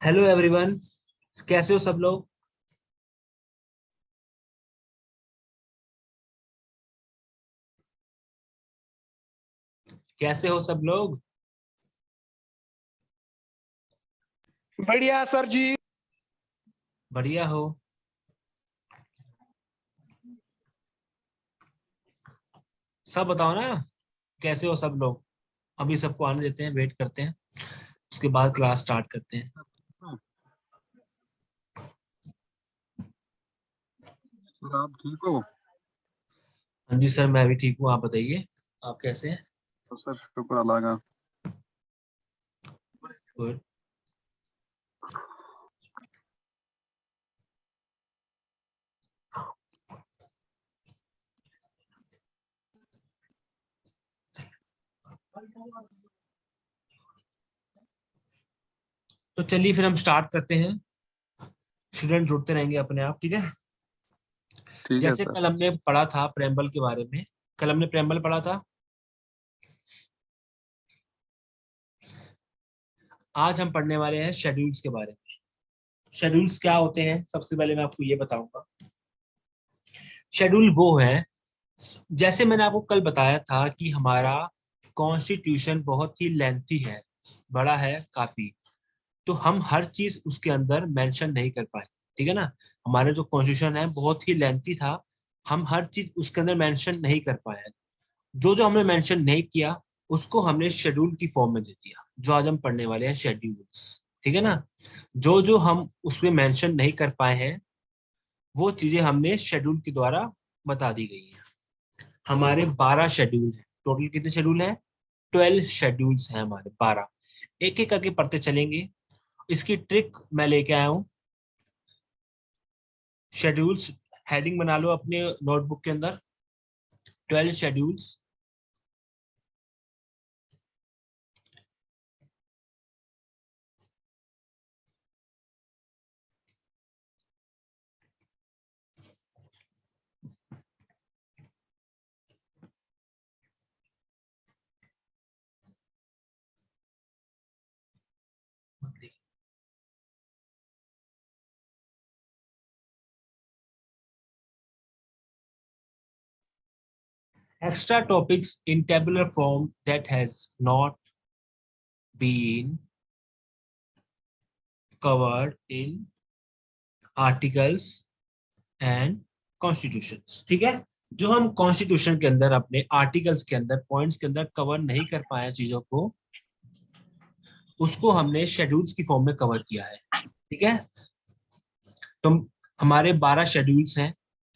Hello everyone. कैसे हो सब लोग। कैसे हो सब लोग। बढ़िया सर जी। बढ़िया हो। सब बताओ ना। कैसे हो सब लोग। अभी सबको आने देते हैं, वेट करते हैं, उसके बाद क्लास स्टार्ट करते हैं। सर आप ठीक हो? हाँ जी सर, मैं भी ठीक हूँ। आप बताइए, आप कैसे हैं। तो सर शुक्र अल्लाह का। गुड। तो चलिए फिर हम स्टार्ट करते हैं। स्टूडेंट जुड़ते रहेंगे अपने आप, ठीक है। ठीक है जैसे सर। कल हमने पढ़ा था प्रेम्बल के बारे में। कल हमने प्रेम्बल पढ़ा था। आज हम पढ़ने वाले हैं शेड्यूल्स के बारे में। शेड्यूल्स क्या होते हैं, सबसे पहले मैं आपको ये बताऊंगा। शेड्यूल वो है, जैसे मैंने आपको कल बताया था कि हमारा कॉन्स्टिट्यूशन बहुत ही लेंथी है, बड़ा है काफी। तो हम हर चीज उसके अंदर मेंशन नहीं कर पाए, ठीक है ना। हमारा जो कॉन्स्टिट्यूशन है बहुत ही लेंथी था, हम हर चीज उसके अंदर मेंशन नहीं कर पाए। जो जो हमने मेंशन नहीं किया उसको हमने शेड्यूल की फॉर्म में दे दिया, जो आज हम पढ़ने वाले हैं शेड्यूल्स, ठीक है ना। जो जो हम उसमें मेंशन नहीं कर पाए हैं वो चीजें हमने शेड्यूल के द्वारा बता दी गई है। हमारे 12 शेड्यूल हैं। टोटल कितने शेड्यूल हैं? 12 शेड्यूल्स हैं हमारे, 12। एक एक करके पढ़ते चलेंगे। इसकी ट्रिक मैं लेके आया हूँ। शेड्यूल्स हेडिंग बना लो अपने नोटबुक के अंदर। 12 schedules. Extra topics in tabular form that has not been covered in articles and constitutions, ठीक है। जो हम कॉन्स्टिट्यूशन के अंदर अपने आर्टिकल्स के अंदर पॉइंट्स के अंदर कवर नहीं कर पाए चीजों को, उसको हमने शेड्यूल्स की फॉर्म में कवर किया है, ठीक है। तो हमारे 12 शेड्यूल्स हैं।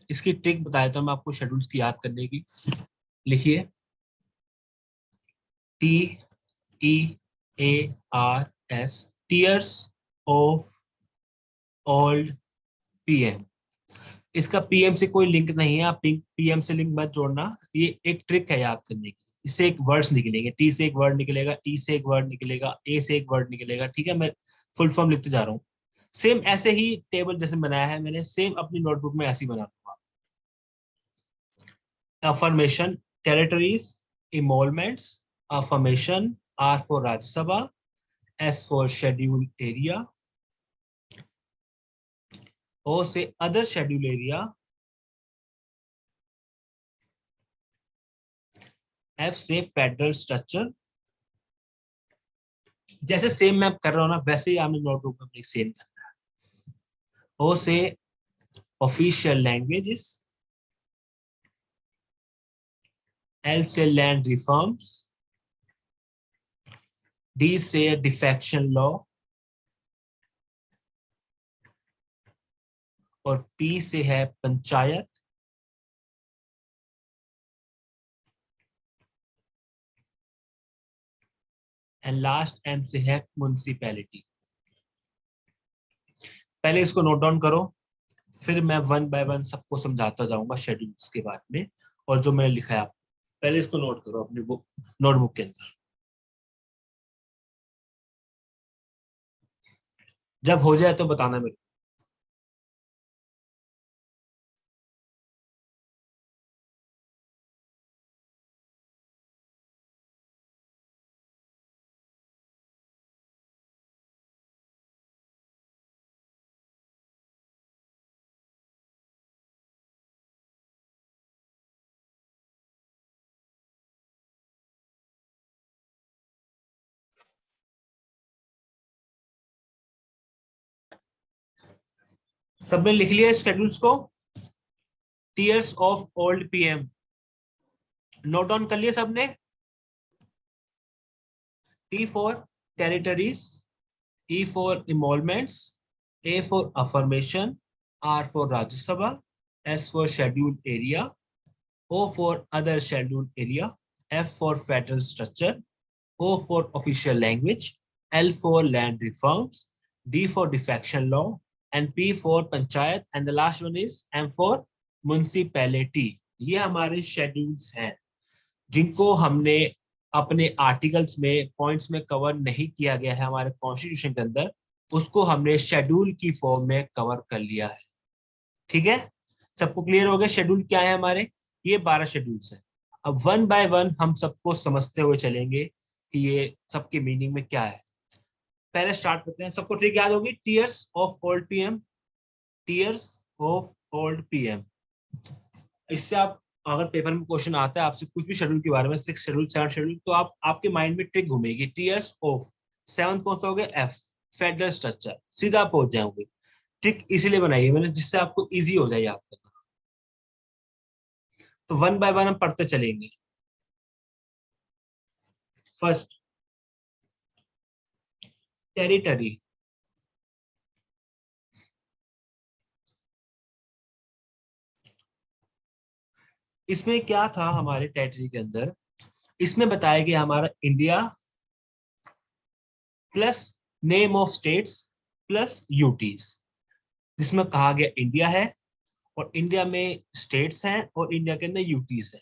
इसकी ट्रिक बताया था मैं आपको शेड्यूल्स की याद करने की। लिखिए, TEARS, tears of old PM. इसका पीएम से कोई लिंक नहीं है, आप पीएम से लिंक मत जोड़ना। ये एक ट्रिक है याद करने की। इससे एक वर्ड्स निकलेंगे, टी से एक वर्ड निकलेगा, ई से एक वर्ड निकलेगा, ए से एक वर्ड निकलेगा, ठीक है। मैं फुल फॉर्म लिखते जा रहा हूँ। सेम ऐसे ही टेबल जैसे बनाया है मैंने, सेम अपनी नोटबुक में ऐसे ही बना दूंगा। Affirmation, territories, emoluments. Affirmation, R for Rajya Sabha, S for schedule area, O से अदर शेड्यूल एरिया, एफ से फेडरल स्ट्रक्चर। जैसे सेम मैं कर रहा हूँ ना, वैसे ही आपने नोटबुक में अपनी सेम करना है। ओ से ऑफिशियल लैंग्वेजेस, एल से लैंड रिफॉर्म्स, डी से डिफेक्शन लॉ, और पी से है पंचायत, एंड लास्ट एम से है म्युनिसिपैलिटी। पहले इसको नोट डाउन करो, फिर मैं वन बाय वन सबको समझाता जाऊंगा शेड्यूल्स के बारे में, और जो मैंने लिखा है आपको। पहले इसको नोट करो अपनी बुक, नोटबुक के अंदर। जब हो जाए तो बताना मेरे सबने लिख लिया शेड्यूल्स को? Tears of old PM note down कर लिया सबने? T for territories, E for emoluments, A for affirmation, R for Rajya Sabha, S for scheduled area, O for other scheduled area, F for federal structure, O for official language, L for land reforms, D for defection law, and P for panchayat, and the last one is M for municipality. ये हमारे schedules हैं जिनको हमने अपने articles में points में cover नहीं किया गया है हमारे कॉन्स्टिट्यूशन के अंदर, उसको हमने शेड्यूल की फॉर्म में कवर कर लिया है। ठीक है, सबको क्लियर हो गया शेड्यूल क्या है हमारे? ये 12 शेड्यूल्स हैं। अब वन बाय वन हम सबको समझते हुए चलेंगे कि ये सबके मीनिंग में क्या है। पहले स्टार्ट करते हैं। सबको ट्रिक याद होगी, tears of old PM. Tears of old PM, इससे आप अगर पेपर में क्वेश्चन आता है आपसे कुछ भी शेड्यूल के बारे में, 6 शेड्यूल 7 शेड्यूल, तो आप आपके माइंड में ट्रिक घूमेगी। टीयर्स ऑफ 7 कौन सा हो गया? एफ, फेडरल स्ट्रक्चर, सीधा पहुंच जाओगे। ट्रिक इसीलिए बनाई है मैंने जिससे आपको इजी हो जाए याद करना। तो वन बाय वन हम पढ़ते चलेंगे। First, territory. इसमें क्या था हमारे टेरिटरी के अंदर? इसमें बताया गया हमारा India plus name of states plus UTs, जिसमें कहा गया इंडिया है और इंडिया में स्टेट्स हैं और इंडिया के अंदर यूटीज हैं।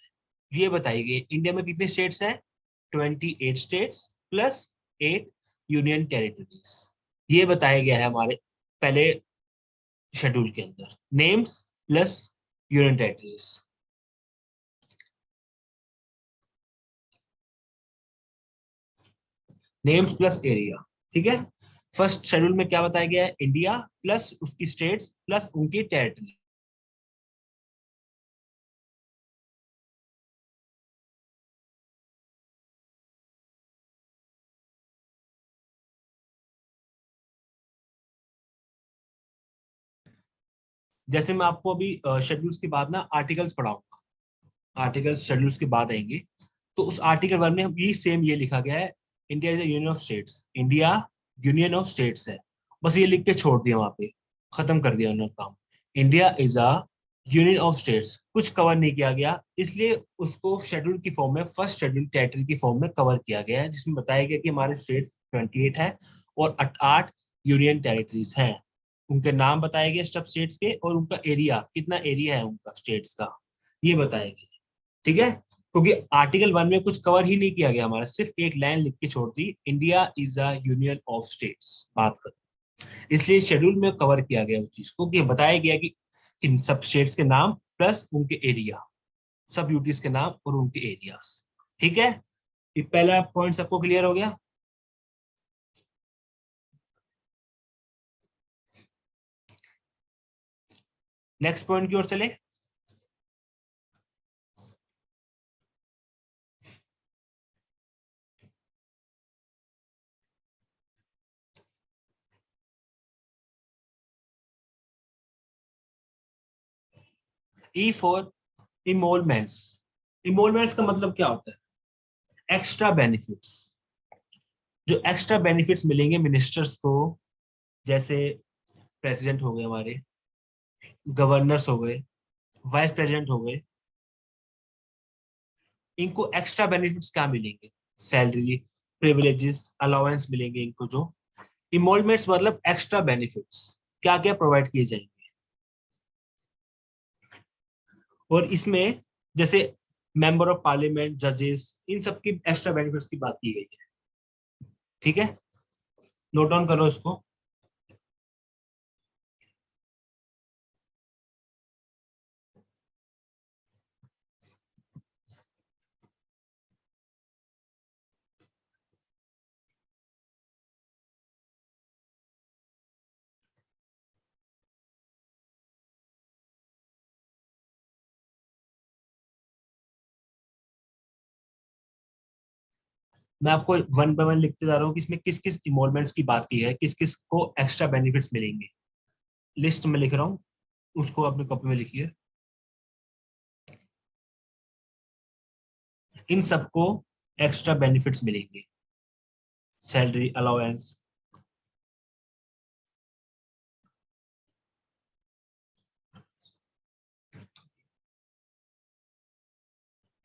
ये बताइए इंडिया में कितने स्टेट्स हैं? 28 स्टेट्स प्लस 8 यूनियन टेरिटरीज। ये बताया गया है हमारे पहले शेड्यूल के अंदर, names plus union territories. Names plus area, ठीक है। फर्स्ट शेड्यूल में क्या बताया गया है? इंडिया प्लस उसकी स्टेट्स प्लस उनकी टेरिटरी। जैसे मैं आपको अभी शेड्यूल्स के बाद ना आर्टिकल्स पढ़ाऊंगा, आर्टिकल्स शेड्यूल्स के बाद आएंगे। तो उस आर्टिकल 1 में भी सेम ये लिखा गया है, India is union of states. India union of states है, बस ये लिख के छोड़ दिया वहां पे, खत्म कर दिया उन्होंने काम। India is a union of states, कुछ कवर नहीं किया गया, इसलिए उसको शेड्यूल की फॉर्म में, फर्स्ट शेड्यूल टेरिटरी की फॉर्म में कवर किया गया है, जिसमें बताया गया कि हमारे स्टेट्स 28 है और 8 यूनियन टेरिटरीज हैं। उनके नाम बताए गए सब स्टेट्स के और उनका एरिया, कितना एरिया है उनका स्टेट्स का, ये बताया गया। ठीक है, क्योंकि आर्टिकल 1 में कुछ कवर ही नहीं किया गया हमारा, सिर्फ एक लाइन लिख के छोड़ दी, India is a union of states बात कर, इसलिए शेड्यूल में कवर किया गया उस चीज को, कि बताया गया कि इन सब स्टेट्स के नाम प्लस उनके एरिया, सब यूटीज के नाम और उनके एरियाज। ठीक है, ये पहला पॉइंट सबको क्लियर हो गया। नेक्स्ट पॉइंट की ओर चले। E for इमोलमेंट्स। इमोलमेंट्स का मतलब क्या होता है? Extra benefits. जो एक्स्ट्रा बेनिफिट्स मिलेंगे मिनिस्टर्स को, जैसे प्रेसिडेंट हो गए हमारे, गवर्नर्स हो गए, वाइस प्रेसिडेंट हो गए, इनको एक्स्ट्रा बेनिफिट्स क्या मिलेंगे? सैलरी, प्रिविलेजेस, अलाउंस मिलेंगे इनको। जो इमोलमेंट्स मतलब एक्स्ट्रा बेनिफिट्स, क्या क्या प्रोवाइड किए जाएंगे। और इसमें जैसे मेंबर ऑफ पार्लियामेंट, जजेस, इन सब की एक्स्ट्रा बेनिफिट्स की बात की गई है। ठीक है, नोट डाउन करो इसको। मैं आपको वन बाय वन लिखते जा रहा हूँ कि इसमें किस किस इमोलमेंट्स की बात की है, किस किस को एक्स्ट्रा बेनिफिट्स मिलेंगे। लिस्ट में लिख रहा हूँ, उसको अपने कॉपी में लिखिए। इन सबको एक्स्ट्रा बेनिफिट्स मिलेंगे, salary allowance,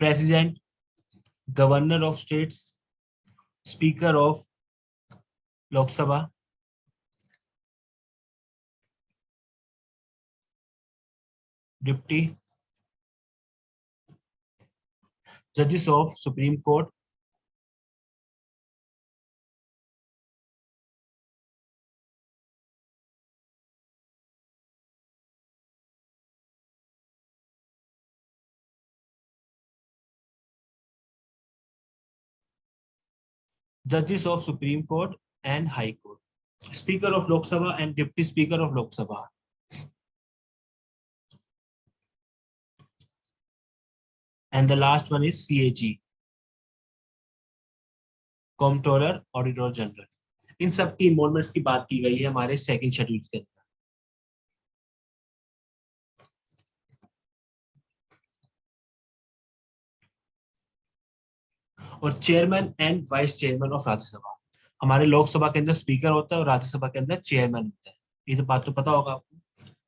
president, governor of states, speaker of Lok Sabha, deputy, जजेस of Supreme Court, judges of Supreme Court and High Court, Speaker of Lok Sabha and Deputy Speaker of Lok Sabha, and the last one is CAG, Comptroller, Auditor General. इन सब की इनवॉल्वमेंट्स की बात की गई है हमारे second schedule के अंदर। और chairman and vice chairman of Rajya Sabha, हमारे लोकसभा के अंदर स्पीकर होता है और राज्यसभा के अंदर चेयरमैन होता है। ये तो बात तो पता होगा आपको।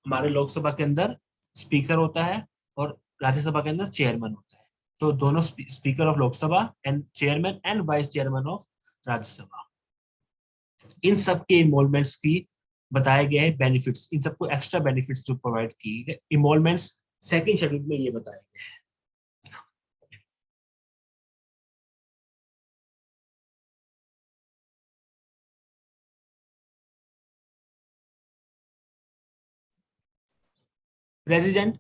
हमारे लोकसभा के अंदर स्पीकर होता है और राज्यसभा के अंदर चेयरमैन होता है। तो दोनों speaker of Lok Sabha and chairman and vice chairman of Rajya Sabha, इन सब के इन्वॉल्वमेंट्स की बताए गए हैं बेनिफिट्स, इन सबको एक्स्ट्रा बेनिफिट्स जो प्रोवाइड किए गए इन्वॉल्वमेंट्स सेकंड शेड्यूल में ये बताए गए हैं। प्रेसिडेंट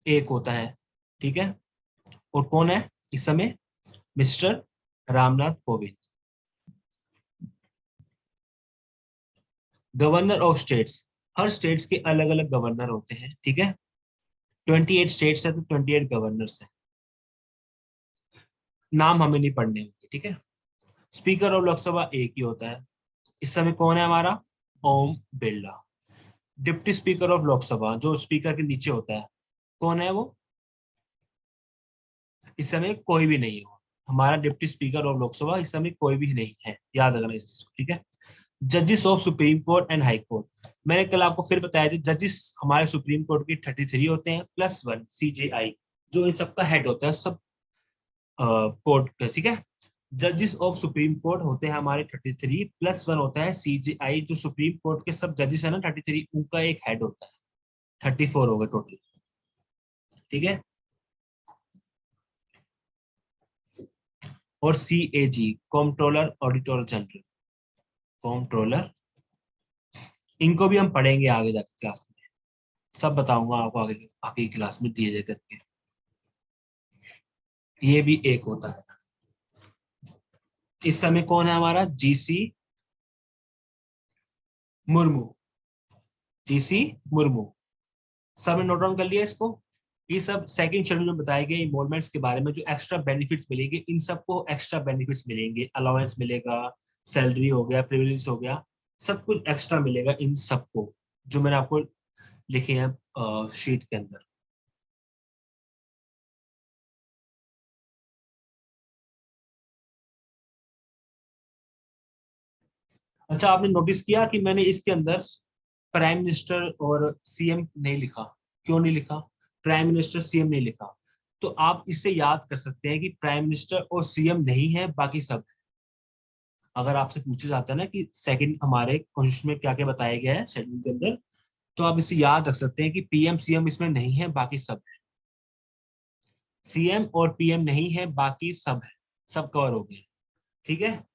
एक होता है, ठीक है, और कौन है इस समय? Mister Ramnath Kovind. Governor of states, her states के अलग अलग गवर्नर होते हैं, ठीक है। 28 स्टेट्स है तो 28 गवर्नर्स है, नाम हमें नहीं पढ़ने होंगे, ठीक है। स्पीकर ऑफ लोकसभा एक ही होता है, इस समय कौन है हमारा? Om Birla. Deputy speaker of Lok Sabha जो स्पीकर के नीचे होता है, कौन है वो? इस समय कोई भी नहीं हो, हमारा डिप्टी स्पीकर ऑफ लोकसभा इस समय कोई भी नहीं है, याद रखना इस चीज को, ठीक है। जजेस of Supreme court and high court, मैंने कल आपको फिर बताया था, जजेस हमारे सुप्रीम कोर्ट के 33 होते हैं +1 CJI, जो इन सबका हेड होता है सब कोर्ट का, ठीक है। जजेस ऑफ सुप्रीम कोर्ट होते हैं हमारे 33 +1 होता है CJI, जो सुप्रीम कोर्ट के सब जजेस है ना 33, उनका एक हेड होता है, 34 हो गए टोटल, ठीक है। और CAG, comptroller auditor general, comptroller, इनको भी हम पढ़ेंगे आगे जाकर क्लास में, सब बताऊंगा आपको आगे आगे की क्लास में दिए जा करके। ये भी एक होता है। इस समय कौन है हमारा? GC Murmu, GC Murmu. सब नोट डाउन कर लिया इसको। ये सब सेकंड शेड्यूल में बताए गए इन्वॉल्वमेंट्स के बारे में, जो एक्स्ट्रा बेनिफिट्स मिलेंगे, इन सबको एक्स्ट्रा बेनिफिट्स मिलेंगे, अलाउंस मिलेगा, सैलरी हो गया, प्रिविलेज हो गया, सब कुछ एक्स्ट्रा मिलेगा इन सबको, जो मैंने आपको लिखे हैं शीट के अंदर। अच्छा, आपने नोटिस किया कि मैंने इसके अंदर प्राइम मिनिस्टर और CM नहीं लिखा? क्यों नहीं लिखा? प्राइम मिनिस्टर CM नहीं लिखा, तो आप इससे याद कर सकते हैं कि प्राइम मिनिस्टर और CM नहीं है, बाकी सब है। अगर आपसे पूछा जाता है ना कि सेकंड हमारे कॉन्स्टिट्यूशन में क्या क्या बताया गया है शेड्यूल के अंदर, तो आप इसे याद रख सकते हैं कि PM CM इसमें नहीं है, बाकी सब है। CM और PM नहीं है, बाकी सब है, सब कवर हो गए, ठीक है।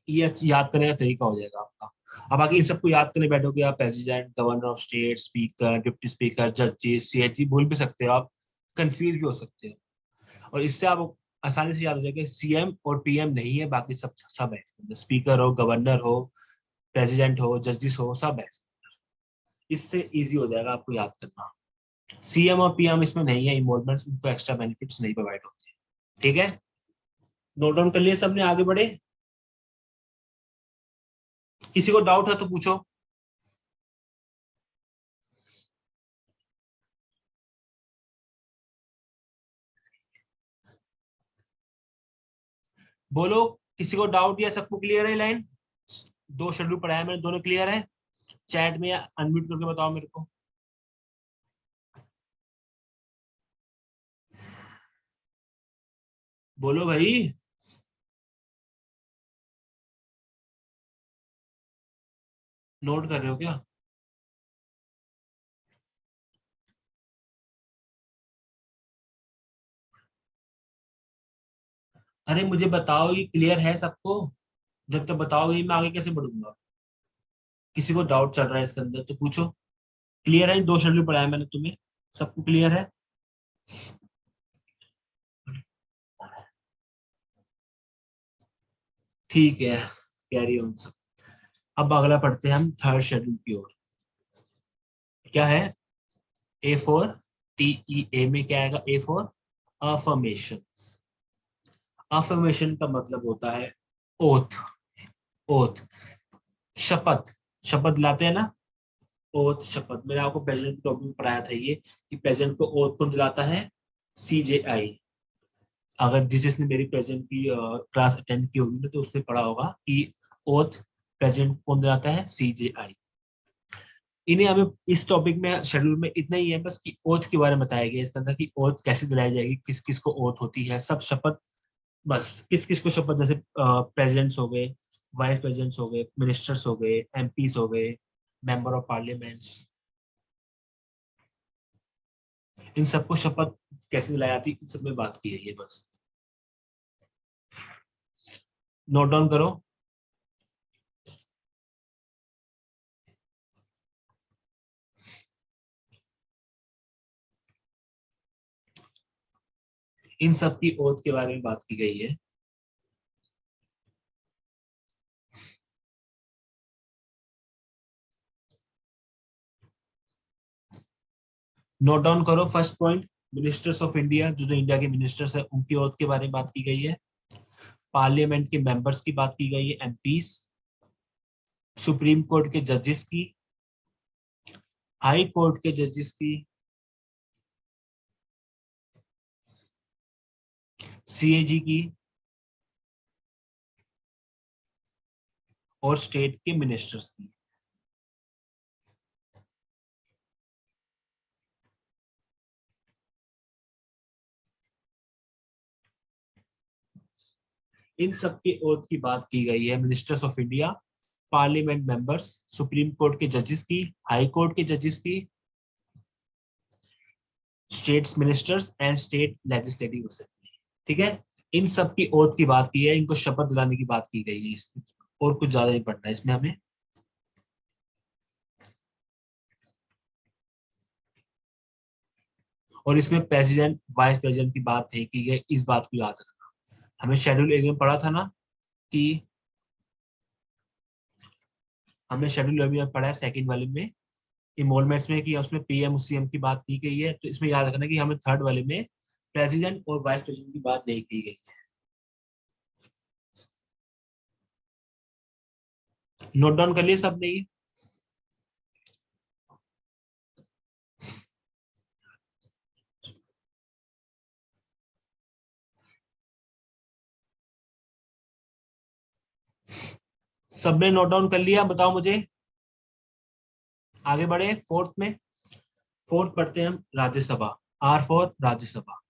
ये याद करने का तरीका हो जाएगा आपका। अब आगे इन सबको याद करने बैठोगे आप, president, governor of state, speaker, deputy speaker, जजेस, CAG भूल भी सकते हो आप, कंफ्यूज भी हो सकते हो। और इससे आप आसानी से याद हो जाएगा CM और PM नहीं है, बाकी सब सब है। स्पीकर हो, गवर्नर हो, प्रेसिडेंट हो, जस्टिस हो, सब है। इससे इजी हो जाएगा आपको याद करना। CM और PM इसमें नहीं है इन्वॉल्वमेंट, उनको एक्स्ट्रा बेनिफिट्स नहीं प्रोवाइड होते, ठीक है। नोट डाउन कर लिए सबने? आगे बढ़े? किसी को डाउट है तो पूछो। बोलो, किसी को डाउट या सबको क्लियर है लाइन? दो शेड्यूल पढ़ाया मैंने, दोनों क्लियर है? चैट में अनम्यूट करके बताओ मेरे को। बोलो भाई। नोट कर रहे हो क्या? अरे मुझे बताओ, ये क्लियर है सबको? जब तक बताओगे मैं आगे कैसे बढ़ूंगा? किसी को डाउट चल रहा है इसके अंदर तो पूछो। क्लियर है? दो शेड्यूल पढ़ाया मैंने तुम्हें, सबको क्लियर है? ठीक है, कैरी ऑन सब। अब अगला पढ़ते हैं हम थर्ड शेड्यूल की ओर। क्या है? A4 TEA में क्या आएगा? A4 affirmation. अफर्मेशन का मतलब होता है ओथ। ओथ, शपथ। शपथ लाते हैं ना, ओथ शपथ। मैंने आपको प्रेसिडेंट टॉपिक में पढ़ाया था ये, कि प्रेसिडेंट को ओथ कौन दिलाता है? CJI। अगर जिसने मेरी प्रेजेंट की क्लास अटेंड की होगी ना, तो उससे पढ़ा होगा कि ओथ प्रेजेंट कौन दिलाता है? CJI। इन्हें हमें इस टॉपिक में शेड्यूल में इतना ही है बस, कि ओथ के बारे में बताया गया इसके अंदर, कि ओथ कैसे दिलाई जाएगी, किस किस को ओथ होती है, सब शपथ। बस किस किस को शपथ, जैसे प्रेसिडेंट्स हो गए, वाइस प्रेसिडेंट्स हो गए, मिनिस्टर्स हो गए, MPs हो गए, मेंबर ऑफ पार्लियामेंट्स, इन सबको शपथ कैसे दिलाई जाती है, इन सब में बात की गई है बस। नोट डाउन करो। इन सब की ओथ के बारे में बात की गई है। नोट डाउन करो first point. Ministers of India, जो जो इंडिया के मिनिस्टर्स है, उनकी ओथ के बारे में बात की गई है। पार्लियामेंट के मेंबर्स की बात की गई है, MPs। सुप्रीम कोर्ट के जजेस की, हाई कोर्ट के जजेस की, CAG की, और स्टेट के मिनिस्टर्स की। इन सब के ओथ की बात की गई है। Ministers of India, parliament members, supreme court के जजेस की, हाई कोर्ट के जजेस की, states ministers and state legislative assembly. ठीक है, इन सब की ओथ की बात की है, इनको शपथ दिलाने की बात की गई है और कुछ ज्यादा नहीं पढ़ना है इसमें हमें। और इसमें प्रेसिडेंट वाइस प्रेसिडेंट की बात नहीं की गई, इस बात को याद रखना। हमें शेड्यूल 1 में पढ़ा था ना, कि हमने शेड्यूल 1 में पढ़ा है सेकंड वाले में, इमोलमेंट्स में, कि उसमें PM CM की बात की गई है। तो इसमें याद रखना कि हमें थर्ड वाले में प्रेसिडेंट और वाइस प्रेसिडेंट की बात नहीं की गई है। नोट डाउन कर लिए सबने ये? सबने नोट डाउन कर लिया? बताओ मुझे। आगे बढ़े फोर्थ में। फोर्थ पढ़ते हैं हम राज्यसभा। R4 राज्यसभा।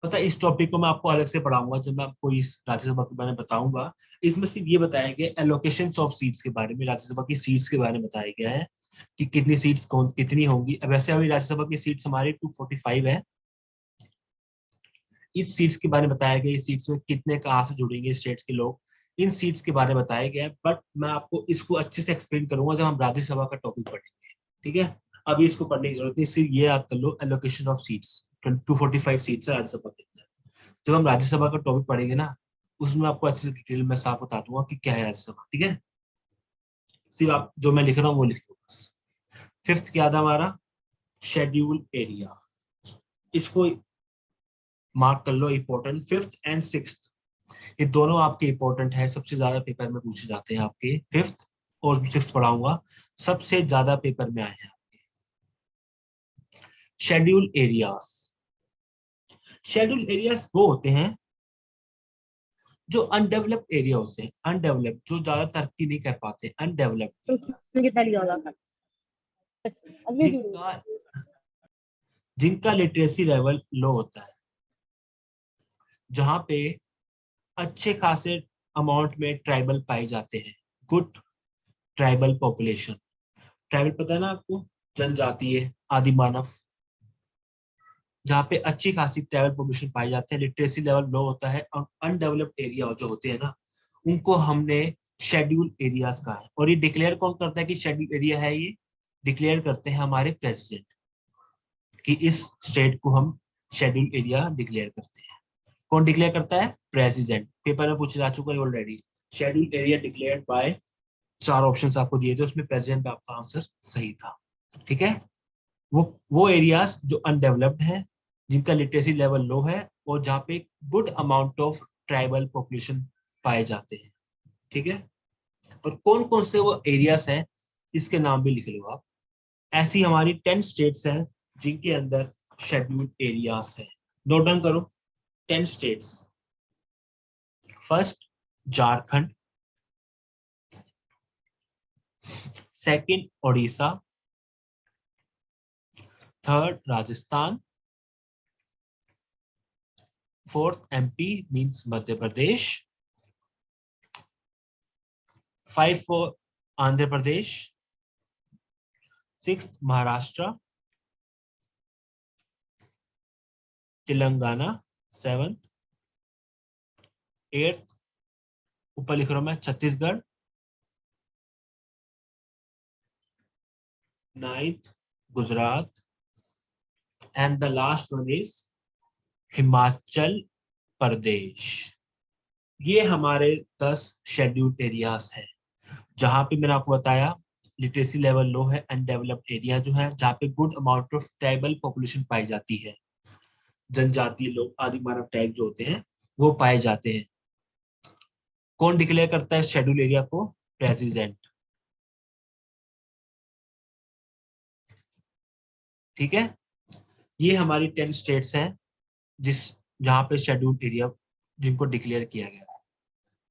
पता है, इस टॉपिक को मैं आपको अलग से पढ़ाऊंगा जब मैं आपको इस राज्यसभा के बारे में बताऊंगा। इसमें सिर्फ ये बताया गया एलोकेशन ऑफ सीट्स के बारे में, राज्यसभा की सीट्स के बारे में बताया गया है, कि कितनी सीट्स कौन कितनी होंगी। अब वैसे अभी राज्यसभा की सीट्स हमारी 245 है। इस सीट्स के बारे में बताया गया, इस सीट्स में कितने कहाँ से जुड़ेंगे स्टेट्स के लोग, इन सीट्स के बारे में बताया गया है। बट मैं आपको इसको अच्छे से एक्सप्लेन करूंगा जब हम राज्यसभा का टॉपिक पढ़ेंगे। ठीक है, अभी इसको पढ़ने की जरूरत नहीं, सिर्फ ये याद कर लो, एलोकेशन ऑफ सीट्स। 245 सीट्स है राज्यसभा के अंदर। जब हम राज्यसभा का टॉपिक पढ़ेंगे ना, उसमें आपको अच्छे से डिटेल में साफ बता दूंगा कि क्या है राज्यसभा। ठीक है, सिर्फ आप जो मैं लिख रहा हूँ वो लिख लो बस। फिफ्थ क्या था हमारा? Schedule area. इसको मार्क कर लो, इंपॉर्टेंट। फिफ्थ एंड सिक्स्थ, ये दोनों आपके इंपॉर्टेंट है, सबसे ज्यादा पेपर में पूछे जाते हैं आपके। फिफ्थ और सिक्स्थ पढ़ाऊंगा, सबसे ज्यादा पेपर में आए हैं। Schedule areas. शेड्यूल एरियाज वो होते हैं जो अनडेवलप्ड एरिया होते हैं, अनडेवलप्ड, जो ज्यादा तरक्की नहीं कर पाते, अनडेवलप्ड जिनका जिनका लिटरेसी लेवल लो होता है, जहां पे अच्छे खासे अमाउंट में ट्राइबल पाए जाते हैं, गुड ट्राइबल पॉपुलेशन। ट्राइबल पता है ना आपको, जनजाति है, आदि मानव, जहाँ पे अच्छी खासी ट्राइबल पॉपुलेशन पाई जाते हैं, लिटरेसी लेवल लो होता है, और अनडेवलप्ड एरिया जो होते हैं ना, उनको हमने शेड्यूल एरियाज कहा है। और ये डिक्लेयर कौन करता है कि शेड्यूल एरिया है? ये डिक्लेयर करते हैं हमारे प्रेसिडेंट, कि इस स्टेट को हम शेड्यूल एरिया डिक्लेयर करते हैं। कौन डिक्लेयर करता है? प्रेसिडेंट। पेपर में पूछा जा चुका है already. Schedule area declared by, 4 options आपको दिए थे, उसमें प्रेसिडेंट आपका आंसर सही था। ठीक है, वो एरियाज जो अनडेवलप्ड है, जिनका लिटरेसी लेवल लो है, और जहाँ पे good amount of tribal population पाए जाते हैं। ठीक है, और कौन कौन से वो एरियाज हैं, इसके नाम भी लिख लो आप। ऐसी हमारी 10 स्टेट्स हैं जिनके अंदर शेड्यूल्ड एरियाज है। नोट डाउन करो, 10 states. First Jharkhand, second Odisha, third Rajasthan, fourth MP means Madhya Pradesh, 5 for Andhra Pradesh, 6th Maharashtra, Telangana 7th, 8th ऊपर लिख रहा हूं मैं Chhattisgarh, 9th Gujarat, and the last one is Himachal Pradesh. ये हमारे 10 शेड्यूल्ड एरियाज हैं, जहां पे मैंने आपको बताया लिटरेसी लेवल लो है, अनडेवलप्ड एरिया जो है, जहाँ पे good amount of tribal population पाई जाती है, जनजातीय लोग, आदि मानव टाइप जो होते हैं वो पाए जाते हैं। कौन डिक्लेयर करता है शेड्यूल एरिया को? प्रेसिडेंट। ठीक है, ये हमारी 10 स्टेट्स हैं जिस जहां पे शेड्यूल एरिया जिनको डिक्लेयर किया गया है।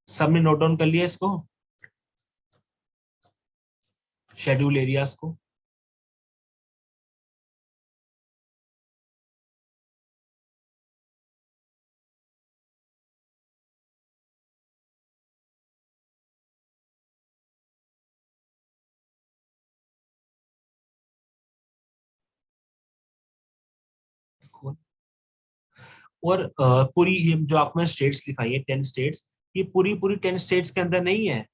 सबने नोट डाउन कर लिया इसको, शेड्यूल एरियाज को? और पूरी ये जो आपने स्टेट्स लिखाई है 10 स्टेट्स, ये पूरी पूरी 10 स्टेट्स के अंदर नहीं है।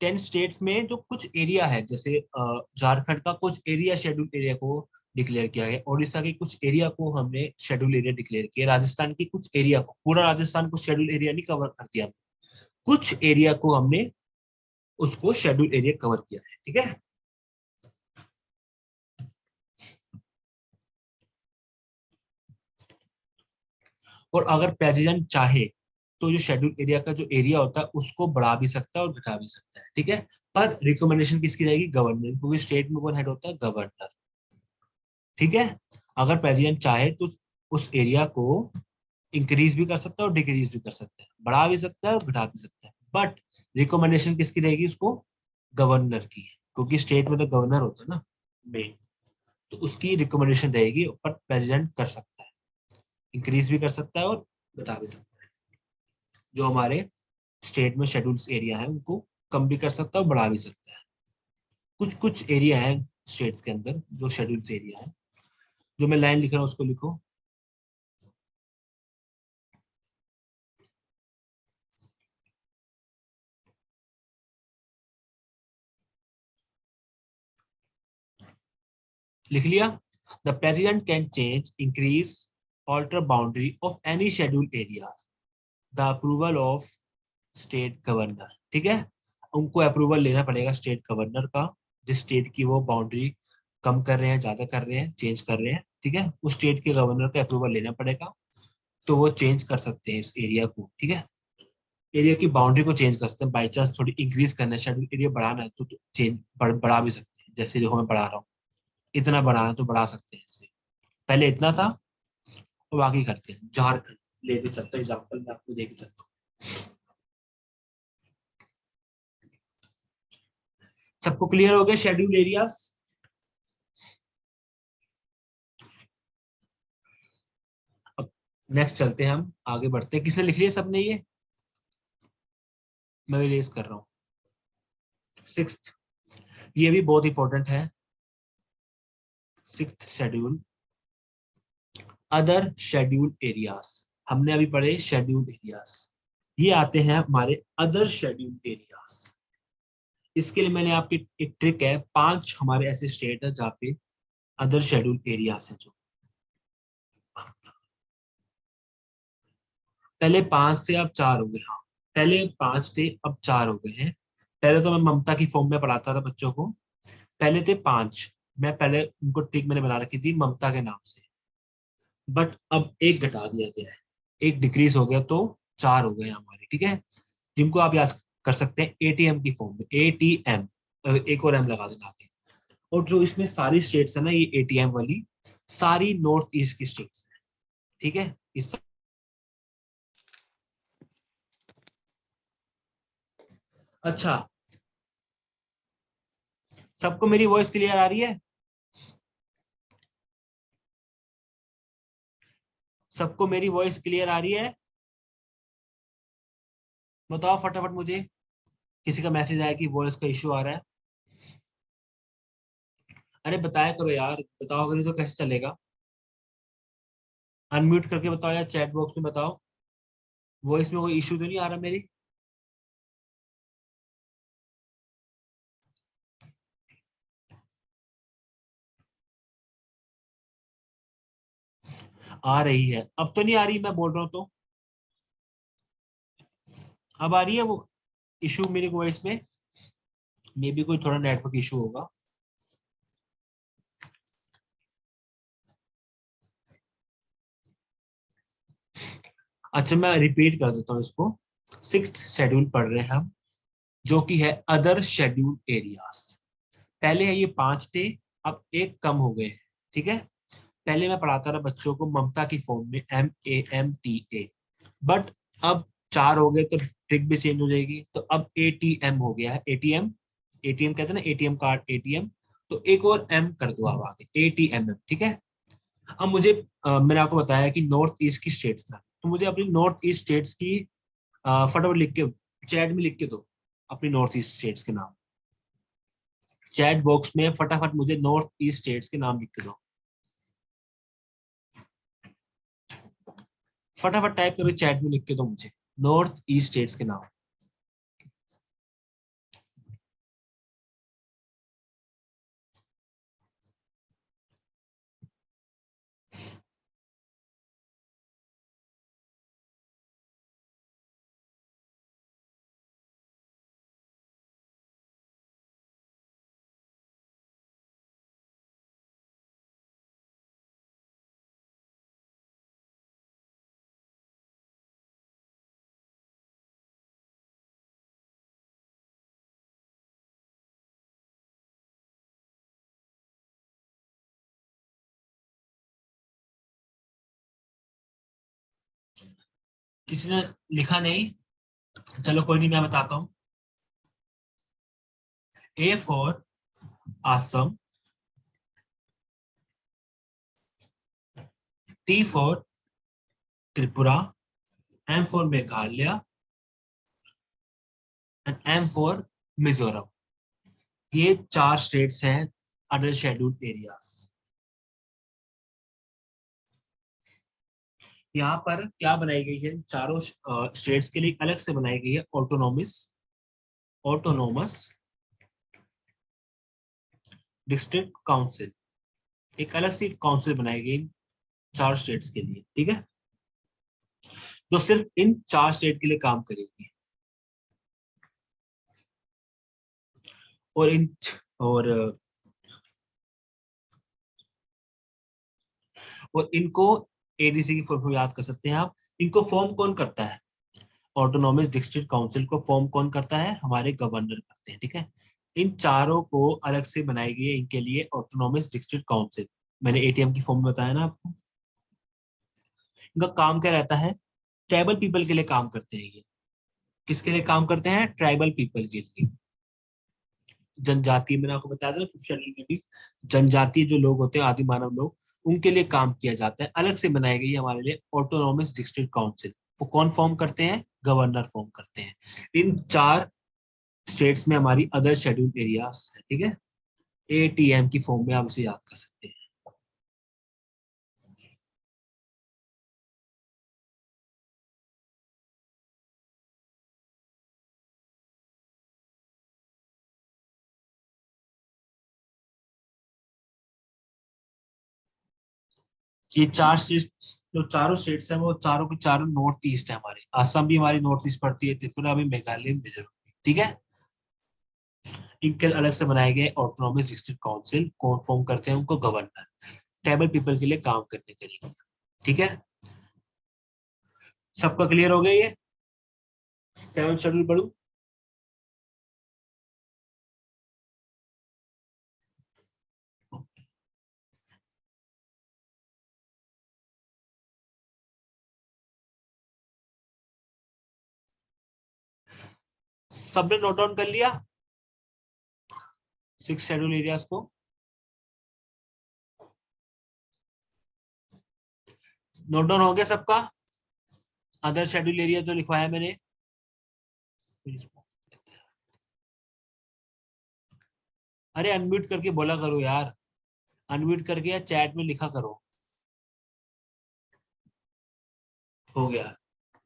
10 स्टेट्स में जो कुछ एरिया है, जैसे झारखंड का कुछ एरिया शेड्यूल एरिया को डिक्लेयर किया गया, उड़ीसा के कुछ एरिया को हमने शेड्यूल एरिया डिक्लेयर किया, राजस्थान की कुछ एरिया को, पूरा राजस्थान को शेड्यूल एरिया नहीं कवर कर दिया, कुछ एरिया को हमने उसको शेड्यूल एरिया कवर किया है। ठीक है, और अगर प्रेसिडेंट चाहे तो जो शेड्यूल एरिया का जो एरिया होता है उसको बढ़ा भी सकता है और घटा भी सकता है। ठीक है, पर रिकमेंडेशन किसकी रहेगी? गवर्नमेंट, क्योंकि स्टेट में कौन हेड होता है? गवर्नर। ठीक है, अगर प्रेसिडेंट चाहे तो उस एरिया को इंक्रीज भी कर सकता है और डिक्रीज भी कर सकता है, बढ़ा भी सकता है और घटा भी सकता है, बट रिकमेंडेशन किसकी रहेगी? उसको गवर्नर की, क्योंकि स्टेट में तो गवर्नर होता है ना मेन, तो उसकी रिकमेंडेशन रहेगी, पर प्रेसिडेंट कर सकता है, इंक्रीज भी कर सकता है और घटा भी सकता है। जो हमारे स्टेट में शेड्यूल्स एरिया है उनको कम भी कर सकता है और बढ़ा भी सकता है। कुछ कुछ एरिया है स्टेट्स के अंदर जो शेड्यूल्स एरिया है, जो मैं लाइन लिख रहा हूँ उसको लिखो। लिख लिया? The president can change, increase, alter boundary of any schedule area, the approval of state governor. ठीक है, उनको अप्रूवल लेना पड़ेगा स्टेट गवर्नर का, जिस स्टेट की वो बाउंड्री कम कर रहे हैं, ज्यादा कर रहे हैं, चेंज कर रहे हैं। ठीक है, उस स्टेट के गवर्नर का अप्रूवल लेना पड़ेगा, तो वो चेंज कर सकते हैं इस एरिया को। ठीक है, एरिया की बाउंड्री को चेंज कर सकते हैं, बाई चांस थोड़ी इंक्रीज करना है, शेड्यूल एरिया बढ़ाना है तो चेंज बढ़ा भी सकते हैं। जैसे देखो मैं बढ़ा रहा हूँ, इतना बढ़ाना है तो बढ़ा सकते हैं इससे। पहले इतना था और आगे करते हैं। झारखंड लेके चलता हूँ, एग्जाम्पल मैं आपको देके चलता हूँ। सबको क्लियर हो गया शेड्यूल एरियाज? अब नेक्स्ट चलते हैं, हम आगे बढ़ते हैं। किसने लिख लिया सबने ये? मैं रिलीज कर रहा हूँ। सिक्स्थ, ये भी बहुत इंपॉर्टेंट है। Sixth schedule, other schedule areas. हमने अभी पढ़े शेड्यूल एरियाज, ये आते हैं हमारे अदर शेड्यूल एरियाज। इसके लिए मैंने आपकी एक ट्रिक है, 5 हमारे ऐसे स्टेट है जहाँ पे अदर शेड्यूल एरियाज है। जो पहले 5 थे अब 4 हो गए। हाँ, पहले 5 थे अब 4 हो गए हैं। पहले तो मैं ममता की फॉर्म में पढ़ाता था बच्चों को। पहले थे 5, मैं पहले उनको ट्रिक मैंने बना रखी थी ममता के नाम से, बट अब एक घटा दिया गया है, एक डिक्रीज हो गया तो 4 हो गए हमारे। ठीक है, जिनको आप याद कर सकते हैं एटीएम की फॉर्म में, एटीएम, एक और एम लगा देना आगे। और जो इसमें सारी स्टेट्स है ना, ये एटीएम वाली सारी नॉर्थ ईस्ट की स्टेट्स है। ठीक है, इस अच्छा, सबको मेरी वॉइस क्लियर आ रही है? सबको मेरी वॉइस क्लियर आ रही है? बताओ फटाफट मुझे, किसी का मैसेज आया कि वॉइस का इशू आ रहा है। अरे बताया करो यार, बताओ, अगर नहीं तो कैसे चलेगा? अनम्यूट करके बताओ या चैट बॉक्स में बताओ, वॉइस में कोई इशू तो नहीं आ रहा मेरी? आ रही है, अब तो नहीं आ रही, मैं बोल रहा हूँ तो। अब आ रही है वो इशू मेरी वॉइस में? मे बी कोई थोड़ा नेटवर्क इशू होगा। अच्छा, मैं रिपीट कर देता हूँ इसको। सिक्स्थ शेड्यूल पढ़ रहे हैं हम, जो कि है अदर शेड्यूल एरियाज। पहले है ये 5 थे, अब एक कम हो गए हैं। ठीक है, पहले मैं पढ़ाता था बच्चों को ममता की फॉर्म में, MAMTA, बट अब 4 हो गए तो ट्रिक भी चेंज हो जाएगी। तो अब ATM हो गया है। एटीएम, एटीएम कहते हैं ना, एटीएम कार्ड, एटीएम। तो एक और एम कर दो आप आगे, ATM। ठीक है, अब मुझे मैंने आपको बताया कि नॉर्थ ईस्ट की स्टेट्स था, तो मुझे अपनी नॉर्थ ईस्ट स्टेट्स की फटाफट लिख के चैट में लिख के दो अपनी नॉर्थ ईस्ट स्टेट्स के नाम। चैट बॉक्स में फटाफट मुझे नॉर्थ ईस्ट स्टेट्स के नाम लिख के दो। फटाफट टाइप करके चैट में लिख के दो मुझे नॉर्थ ईस्ट स्टेट्स के नाम। किसी ने लिखा नहीं? चलो कोई नहीं, मैं बताता हूँ। A for Assam, T for Tripura, M for Meghalaya and M for Mizoram. ये 4 स्टेट्स हैं अंडर शेड्यूल्ड एरियाज। यहाँ पर क्या बनाई गई है, चारों स्टेट्स के लिए अलग से बनाई गई है ऑटोनोमस, ऑटोनोमस डिस्ट्रिक्ट काउंसिल। एक अलग सी काउंसिल बनाई गई 4 स्टेट्स के लिए। ठीक है, जो सिर्फ इन 4 स्टेट के लिए काम करेगी। और इन और और इनको एडीसी की फॉर्म याद कर सकते हैं आप। इनको फॉर्म कौन करता है? ऑटोनॉमस डिस्ट्रिक्ट काउंसिल को फॉर्म कौन करता है? हमारे गवर्नर करते हैं। ठीक है, इन चारों को अलग से बनाई गई है इनके लिए ऑटोनॉमस डिस्ट्रिक्ट काउंसिल। मैंने एटीएम की फॉर्म में बताया ना आपको। इनका काम क्या रहता है, ट्राइबल पीपल के लिए काम करते हैं ये। किसके लिए काम करते हैं, ट्राइबल पीपल के लिए। जनजातीय, मैंने आपको बताया था ना शेड्यूल में भी, जनजातीय जो लोग होते हैं, आदि मानव लोग, उनके लिए काम किया जाता है। अलग से बनाई गई है हमारे लिए ऑटोनॉमस डिस्ट्रिक्ट काउंसिल। वो कौन फॉर्म करते हैं, गवर्नर फॉर्म करते हैं। इन 4 स्टेट्स में हमारी अदर शेड्यूल एरियाज है, ठीक है। एटीएम की फॉर्म में आप इसे याद कर सकते हैं। ये 4 स्टेट्स, जो चारों स्टेट्स हैं, वो चारों के चारों नॉर्थ ईस्ट है हमारे। असम भी हमारी नॉर्थ ईस्ट पड़ती है, त्रिपुरा भी, मेघालय, मिजोरम, ठीक है। इनके अलग से बनाए गए ऑटोनॉमस डिस्ट्रिक्ट काउंसिल कौन फॉर्म करते हैं, उनको गवर्नर, ट्राइबल पीपल के लिए काम करने के लिए, ठीक है। सबका क्लियर हो गया ये 7 शेड्यूल पढ़ू। सबने नोट डाउन कर लिया 6 शेड्यूल एरियाज को। नोट डाउन हो गया सबका, अदर शेड्यूल एरिया जो लिखवाया मैंने। अरे अनम्यूट करके बोला करो यार, अनम्यूट करके या चैट में लिखा करो। हो गया,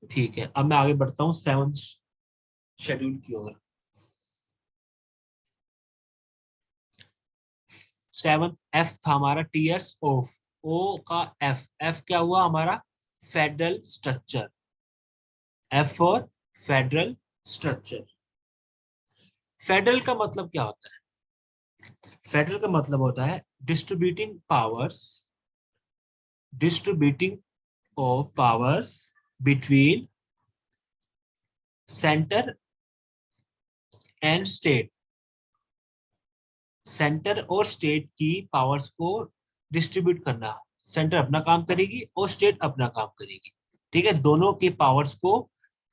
ठीक है। अब मैं आगे बढ़ता हूँ 7 शेड्यूल की ओर। 7 एफ था हमारा, टीयर्स ऑफ। ओ का एफ, एफ क्या हुआ हमारा, federal structure. F for federal structure. Federal का मतलब क्या होता है, फेडरल का मतलब होता है distributing powers, distributing of powers between centre and state. Centre और स्टेट की पावर्स को डिस्ट्रीब्यूट करना। सेंटर अपना काम करेगी और स्टेट अपना काम करेगी, ठीक है। दोनों की पावर्स को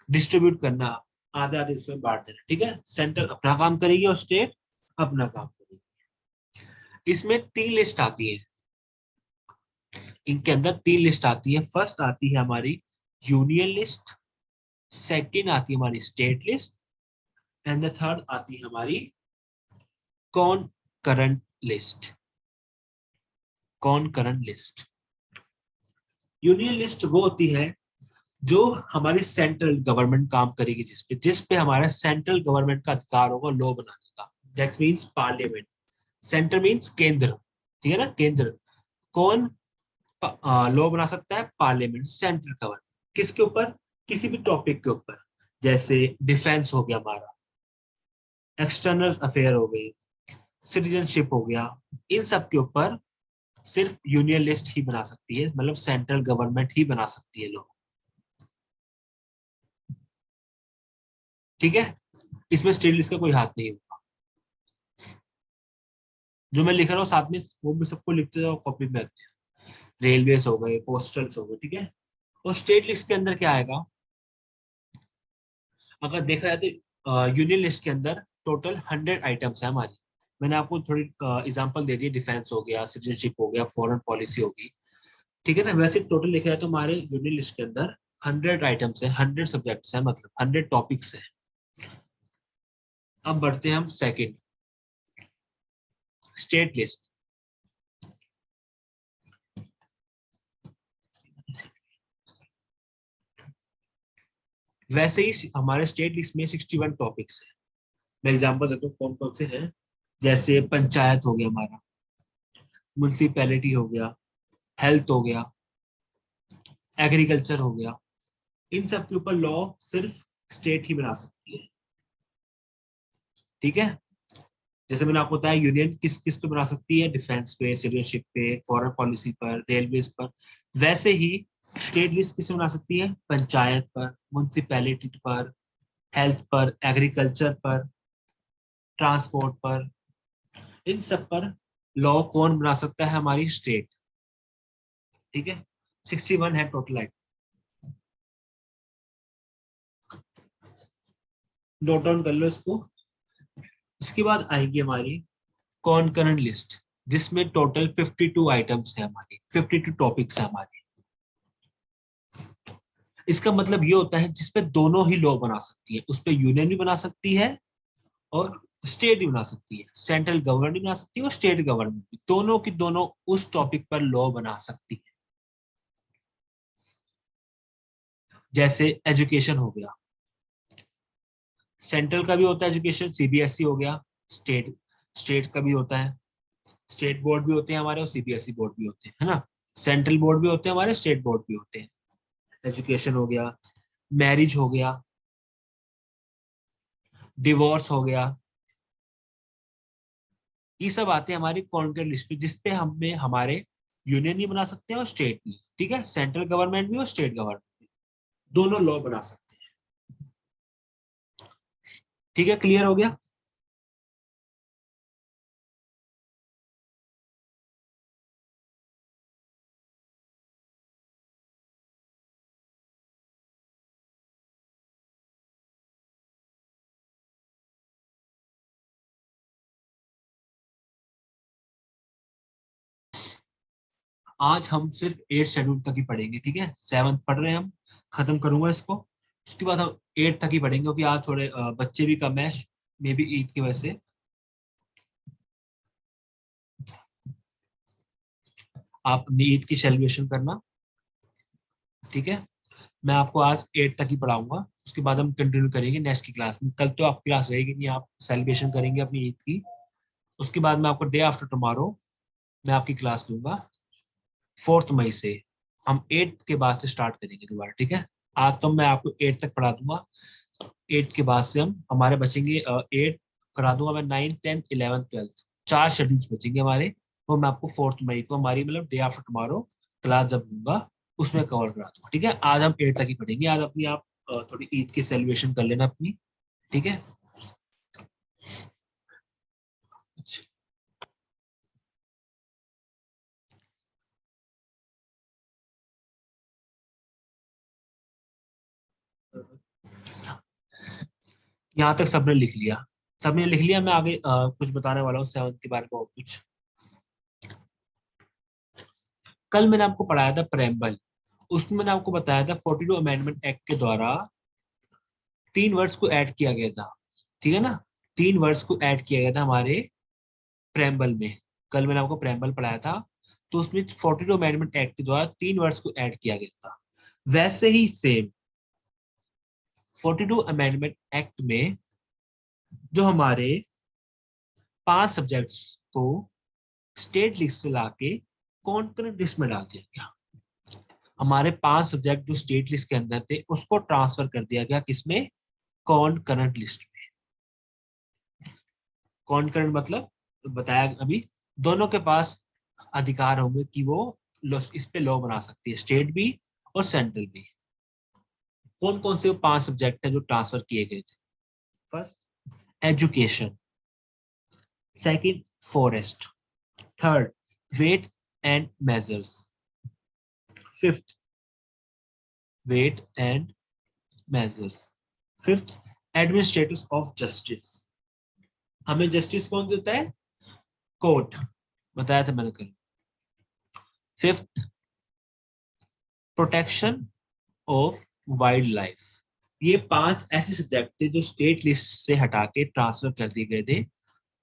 डिस्ट्रीब्यूट करना, आधा आधे इसमें बांट देना, ठीक है। सेंटर अपना काम करेगी और स्टेट अपना काम करेगी। इसमें 3 लिस्ट आती है, इनके अंदर 3 लिस्ट आती है। फर्स्ट आती है हमारी यूनियन लिस्ट, सेकंड आती है हमारी state list, and the third आती है हमारी कॉनकरेंट लिस्ट। कॉनकरेंट लिस्ट, यूनियन लिस्ट वो होती है जो हमारी सेंट्रल गवर्नमेंट काम करेगी, जिस पे हमारा सेंट्रल गवर्नमेंट का अधिकार होगा लॉ बनाने का। That means parliament. Centre means केंद्र, ठीक है ना, केंद्र। कौन लॉ बना सकता है, पार्लियामेंट, सेंट्रल गवर्नमेंट। किसके ऊपर, किसी भी टॉपिक के ऊपर, जैसे डिफेंस हो गया हमारा, एक्सटर्नल अफेयर हो गई, सिटीजनशिप हो गया। इन सब के ऊपर सिर्फ यूनियन लिस्ट ही बना सकती है, मतलब सेंट्रल गवर्नमेंट ही बना सकती है लॉ, ठीक है। इसमें स्टेट लिस्ट का कोई हाथ नहीं होगा। जो मैं लिख रहा हूँ साथ में वो भी सबको लिखते जाओ कॉपी में रखते हैं। रेलवेज हो गए, पोस्टल्स हो गए, ठीक है। और स्टेट लिस्ट के अंदर क्या आएगा, अगर देखा जाए तो यूनियन लिस्ट के अंदर टोटल 100 आइटम्स है हमारी। मैंने आपको थोड़ी एग्जांपल दे दी, डिफेंस हो गया, सिटीजनशिप हो गया, फॉरेन पॉलिसी होगी, ठीक है ना। वैसे टोटल लिखा जाए तो हमारे यूनियन लिस्ट के अंदर 100 आइटम्स है, 100 सब्जेक्ट्स है, मतलब 100 टॉपिक्स है। अब बढ़ते हैं हम सेकंड, स्टेट लिस्ट। वैसे ही हमारे स्टेट लिस्ट में 61 टॉपिक्स है। मैं एग्जांपल देता हूँ कौन कौन से हैं। जैसे पंचायत हो गया हमारा, म्युनिसिपैलिटी हो गया, हेल्थ हो गया, एग्रीकल्चर हो गया। इन सब के ऊपर लॉ सिर्फ स्टेट ही बना सकती है, ठीक है। जैसे मैंने आपको बताया यूनियन किस किस पे बना सकती है, डिफेंस पे, सिटीजनशिप पे, फॉरेन पॉलिसी पर, रेलवेज पर। वैसे ही स्टेट लिस्ट किस पे बना सकती है, पंचायत पर, म्युनिसिपैलिटी पर, हेल्थ पर, एग्रीकल्चर पर, ट्रांसपोर्ट पर, इन सब पर लॉ कौन बना सकता है? हमारी स्टेट। ठीक है, 61 है टोटल आइटम। नोट डाउन कर लो इसको। उसके बाद आएगी हमारी कॉन्करेंट लिस्ट, जिसमें टोटल 52 आइटम्स है हमारी, 52 टॉपिक्स है हमारी। इसका मतलब ये होता है जिसपे दोनों ही लॉ बना सकती है, उस पे यूनियन भी बना सकती है और स्टेट भी बना सकती है, सेंट्रल गवर्नमेंट भी बना सकती है और स्टेट गवर्नमेंट भी, दोनों की दोनों उस टॉपिक पर लॉ बना सकती है। जैसे एजुकेशन हो गया, सेंट्रल का भी होता है एजुकेशन, सीबीएसई हो गया। स्टेट स्टेट का भी होता है, स्टेट बोर्ड भी होते हैं हमारे और सीबीएसई बोर्ड भी होते हैं, है ना। सेंट्रल बोर्ड भी होते हैं हमारे, स्टेट बोर्ड भी होते हैं। एजुकेशन हो गया, मैरिज हो गया, डिवोर्स हो गया, ये सब आते हैं हमारी कॉन्करेंट लिस्ट पे, जिसपे हमें हमारे यूनियन भी बना सकते हैं और स्टेट भी। ठीक है, सेंट्रल गवर्नमेंट भी और स्टेट गवर्नमेंट भी, दोनों लॉ बना सकते हैं। ठीक है, क्लियर हो गया। आज हम सिर्फ 8 शेड्यूल तक ही पढ़ेंगे, ठीक है। 7th पढ़ रहे हैं हम, खत्म करूंगा इसको। उसके बाद हम 8 तक ही पढ़ेंगे, क्योंकि आज थोड़े बच्चे भी कम है, मे बी ईद की वजह से। आप अपनी ईद की सेलिब्रेशन करना, ठीक है। मैं आपको आज 8 तक ही पढ़ाऊंगा, उसके बाद हम कंटिन्यू करेंगे नेक्स्ट की क्लास में। कल तो आपकी क्लास रहेगी नहीं, आप सेलिब्रेशन करेंगे अपनी ईद की। उसके बाद मैं आपको डे आफ्टर टुमारो मैं आपकी क्लास लूंगा, 4 मई से। हम 8 के बाद से स्टार्ट करेंगे दोबारा, ठीक है। आज तो मैं आपको 8 तक पढ़ा दूंगा, 8 के बाद से हम हमारे बचेंगे 8 करा दूंगा मैं, 9th 10th 11th 12th, 4 schedules बचेंगे हमारे। वो मैं आपको 4 मई को हमारी मतलब डे आफ्टर टुमारो क्लास जब लूंगा उसमें कवर करा दूंगा, ठीक है। आज हम 8 तक ही पढ़ेंगे। आज अपनी आप थोड़ी ईद की सेलिब्रेशन कर लेना अपनी, ठीक है। यहाँ तक सबने लिख लिया? सबने लिख लिया। मैं आगे कुछ बताने वाला हूँ 7th के बारे में और कुछ। कल मैंने आपको पढ़ाया था प्रेम्बल, उसमें मैंने आपको बताया था 42 अमेंडमेंट एक्ट के द्वारा 3 वर्ड्स को ऐड किया गया था, ठीक है ना। 3 वर्ड्स को ऐड किया गया था हमारे प्रेम्बल में। कल मैंने आपको प्रेम्बल पढ़ाया था, तो उसमें 42 अमेंडमेंट एक्ट के द्वारा 3 वर्ड्स को ऐड किया गया था। वैसे ही सेम 42 अमेंडमेंट एक्ट में जो हमारे 5 सब्जेक्ट्स को स्टेट लिस्ट से लाके कॉन्करेंट लिस्ट में डाल दिया गया। हमारे 5 सब्जेक्ट जो स्टेट लिस्ट के अंदर थे उसको ट्रांसफर कर दिया गया किसमें? कॉन्करेंट लिस्ट में। कॉन्करेंट मतलब बताया अभी, दोनों के पास अधिकार होंगे कि वो इस पे लॉ बना सकती है, स्टेट भी और सेंट्रल भी। कौन कौन से 5 सब्जेक्ट हैं जो ट्रांसफर किए गए थे? First, education. Second, forest. Third, weight and measures. Fifth, weight and measures. Fifth, administrative of justice. हमें जस्टिस कौन देता है? कोर्ट, बताया था मैंने कल। Fifth, protection of wild life. ये 5 ऐसे सब्जेक्ट थे जो स्टेट लिस्ट से हटा के ट्रांसफर कर दिए गए थे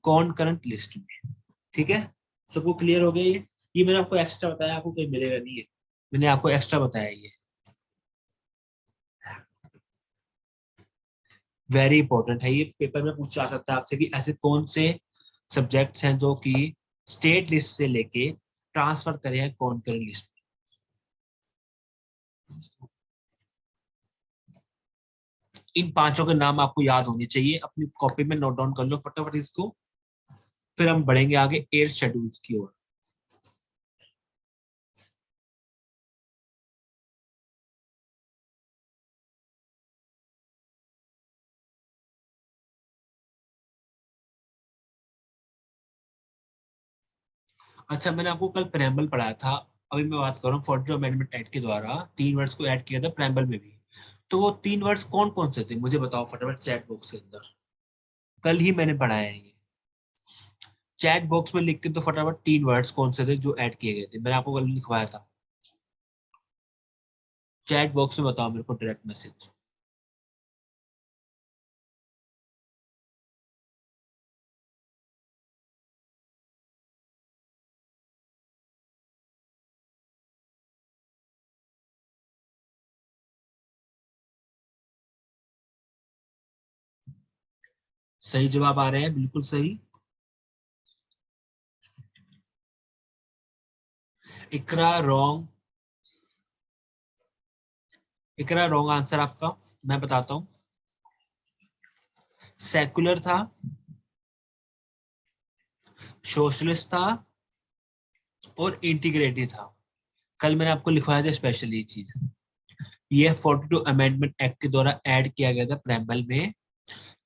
कॉन्करेंट लिस्ट में, ठीक है। सबको क्लियर हो गया ये मैंने आपको एक्स्ट्रा बताया, आपको कहीं मिलेगा नहीं है, मैंने आपको एक्स्ट्रा बताया ये। वेरी इंपॉर्टेंट है ये, पेपर में पूछा जा सकता है आपसे कि ऐसे कौन से सब्जेक्ट्स हैं जो कि स्टेट लिस्ट से लेके ट्रांसफर करे हैं कॉन्करेंट लिस्ट में। इन 5 के नाम आपको याद होने चाहिए, अपनी कॉपी में नोट डाउन कर लो फटाफट इसको। फिर हम बढ़ेंगे आगे 8 शेड्यूल्स की ओर। अच्छा, मैंने आपको कल प्रेम्बल पढ़ाया था। अभी मैं बात कर रहा हूँ 42 अमेंडमेंट एक्ट के द्वारा 3 वर्ड्स को ऐड किया था प्रेम्बल में भी। तो वो 3 वर्ड्स कौन कौन से थे मुझे बताओ फटाफट चैट बॉक्स के अंदर। कल ही मैंने पढ़ाया है ये। चैट बॉक्स में लिख के तो फटाफट 3 वर्ड्स कौन से थे जो ऐड किए गए थे, मैंने आपको कल लिखवाया था। चैट बॉक्स में बताओ मेरे को डायरेक्ट मैसेज। सही जवाब आ रहे हैं, बिल्कुल सही। इकरा रॉन्ग। इकरा रॉन्ग आंसर आपका। मैं बताता हूँ। सेकुलर था, सोशलिस्ट था और इंटीग्रेटिव था। कल मैंने आपको लिखवाया था स्पेशली ये चीज। ये 42 अमेंडमेंट एक्ट के द्वारा ऐड किया गया था प्रेम्बल में।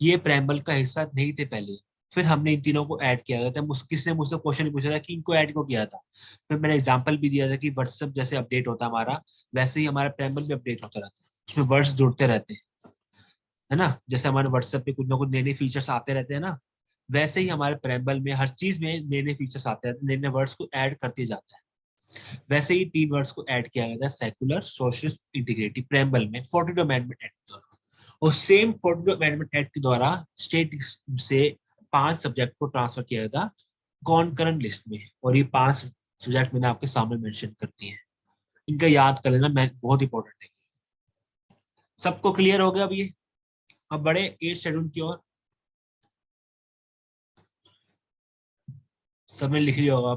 ये प्रेम्बल का हिस्सा नहीं थे पहले। फिर हमने इन तीनों को ऐड किया गया था। किसने मुझसे क्वेश्चन पूछा था कि इनको ऐड क्यों किया था। फिर मैंने एग्जांपल भी दिया था कि व्हाट्सएप जैसे अपडेट होता है हमारा, वैसे ही हमारा प्रेम्बल भी अपडेट होता रहता है। उसमें वर्ड्स जुड़ते रहते हैं, है ना। जैसे हमारे व्हाट्सएप पे कुछ ना कुछ नए नए फीचर्स आते रहते हैं ना, वैसे ही हमारे प्रेम्बल में हर चीज में नए नए फीचर्स आते रहते हैं, नए नए वर्ड्स को ऐड करते जाता है। वैसे ही 3 वर्ड्स को ऐड किया गया था सेकुलर, सोशलिस्ट, इंटीग्रेटिव प्रेम्बल में 42 अमेंडमेंट एक्ट द्वारा। और सेम 42 अमेंडमेंट एक्ट के द्वारा स्टेट से 5 सब्जेक्ट को ट्रांसफर किया गया था कॉन्करेंट लिस्ट में। और ये 5 सब्जेक्ट मैंने आपके सामने मेंशन कर दिए हैं। इनका याद कर लेना, मैं बहुत इंपॉर्टेंट है। सबको क्लियर हो गया अब ये। अब बड़े 8 शेड्यूल की ओर। सबने लिख लिया होगा।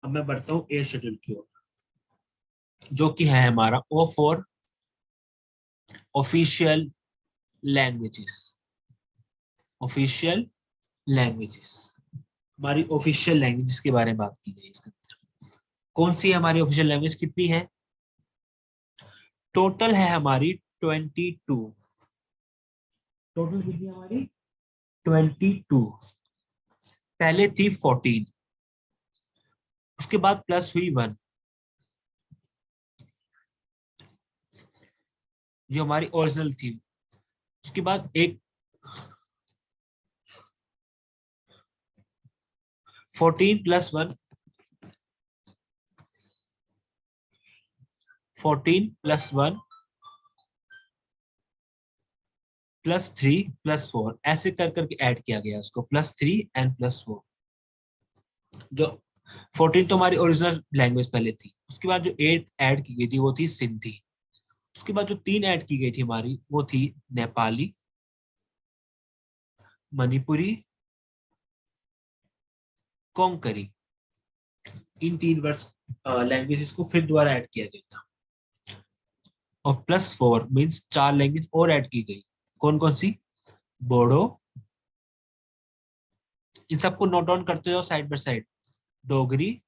अब मैं बढ़ता हूँ 8 शेड्यूल की ओर, जो कि है हमारा O for official languages. Official languages, हमारी ऑफिशियल लैंग्वेजेस के बारे में बात की गई इसके अंदर। कौन सी है हमारी ऑफिशियल लैंग्वेज, कितनी है? टोटल है हमारी 22। टोटल कितनी है हमारी? 22। पहले थी 14, उसके बाद प्लस हुई 1, जो हमारी ओरिजिनल थी। उसके बाद एक 14 + 1, 14 + 1 +3 + 4, ऐसे कर करके ऐड किया गया उसको, +3 एंड +4। जो 14 तो हमारी ओरिजिनल लैंग्वेज पहले थी। उसके बाद जो 8 ऐड की गई थी वो थी सिंधी। उसके बाद जो 3 ऐड की गई थी हमारी वो थी नेपाली, मणिपुरी, कोंकणी। इन 3 वर्ष लैंग्वेजेस को फिर दोबारा ऐड किया गया था। और +4 मीन्स 4 लैंग्वेज और ऐड की गई। कौन कौन सी? बोडो। इन सबको नोट डाउन करते जाओ side by side. Dogri,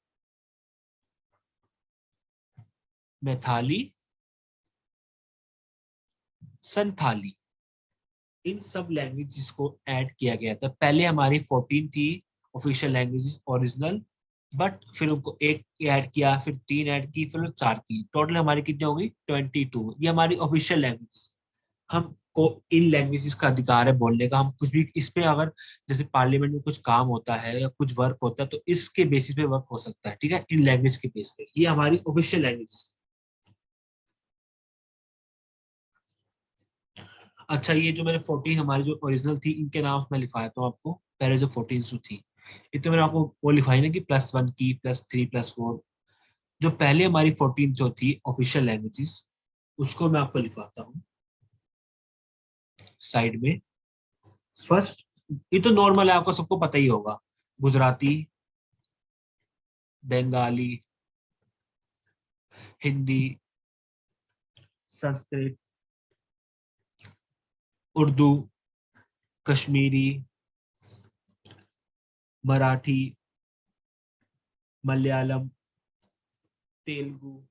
Maithili, Santhali. इन सब लैंग्वेजेस को ऐड किया गया था। पहले हमारी 14 थी ऑफिशियल लैंग्वेजेस ओरिजिनल, बट फिर उनको एक ऐड किया, फिर 3 ऐड की, फिर 4 की। टोटल हमारी कितनी हो गई? 22। ये हमारी ऑफिशियल लैंग्वेजेस। हमको इन लैंग्वेजेस का अधिकार है बोलने का। हम कुछ भी इस पे अगर जैसे पार्लियामेंट में कुछ काम होता है या कुछ वर्क होता है तो इसके बेसिस पे वर्क हो सकता है, ठीक है, इन लैंग्वेज के बेस पे। ये हमारी ऑफिशियल लैंग्वेजेस। अच्छा, ये जो मैंने 14 हमारी जो ओरिजिनल थी इनके नाम मैं लिखवाया था आपको। पहले जो 14 जो थी, ये तो मैंने आपको वो लिखवाई ना कि +1 की, +3 +4। जो पहले हमारी 14 जो थी ऑफिशियल लैंग्वेजेस, उसको मैं आपको लिखवाता हूँ साइड में। फर्स्ट, ये तो नॉर्मल है, आपको सबको पता ही होगा। गुजराती, बंगाली, हिंदी, संस्कृत, उर्दू, कश्मीरी, मराठी, मलयालम, तेलुगु,